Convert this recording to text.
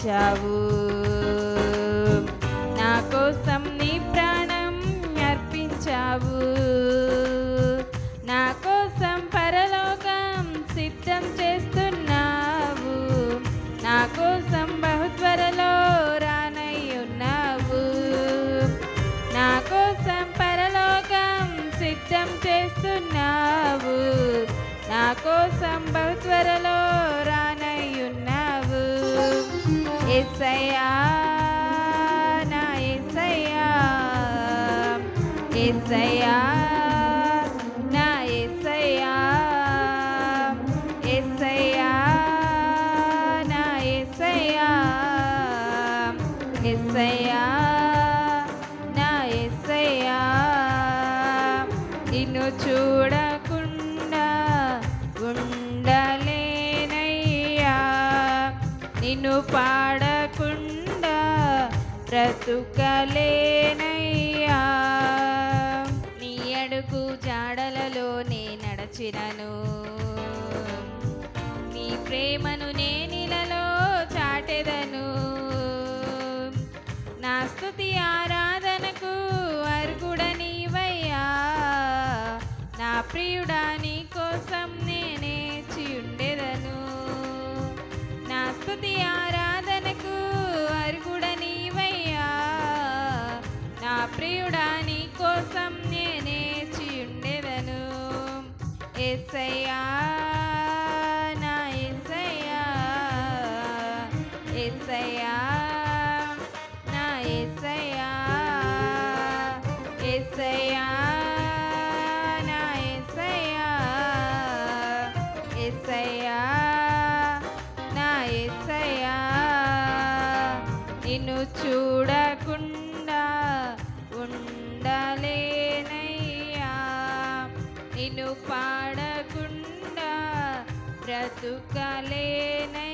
ఇచ్చావు. నా కోసం నీ ప్రాణం అర్పించావు. నా కోసం పరలోకం సిద్ధం చేస్తున్నావు. నా కోసం బహుత్వరలో రానయ్యున్నావు. నా కోసం పరలోకం సిద్ధం చేస్తున్నావు. నా కోసం బహుత్వరలో రానయ్యున్నావు. యేసయ్యా నా యేసయ్యా, యేసయ్యా నా యేసయ్యా, యేసయ్యా నా యేసయ్యా, యేసయ్యా నా యేసయ్యా. నిన్ను చూడకుండా ఉండలేనయ్యా, నిన్ను పాడకుండా బ్రతుకలేనయ్యా. నీ అడుగు జాడలలో నే నడచినను, నీ ప్రేమను నేనిలలో చాటెదను. నా స్తుతి ఆరాధనకు అర్హుడ నీవయ్యా. నా ప్రియుడా నీ కోసం నేనేచి ఉండెదను. నా స్తుతి ఆరాధనకు అర్హుడ నీవయ్యా. నా ప్రియుడా నీ కోసం నేనేచి ఉండెదను. యేసయ్యా నా యేసయ్యా, యేసయ్యా నా యేసయ్యా, యేసయ్యా నా యేసయ్యా, యేసయ్యా నా యేసయ్యా. నిన్ను చూడకుండా ఉండలేనయ్యా, నిన్ను పాడకుండా బ్రతుకలేనయ్యా.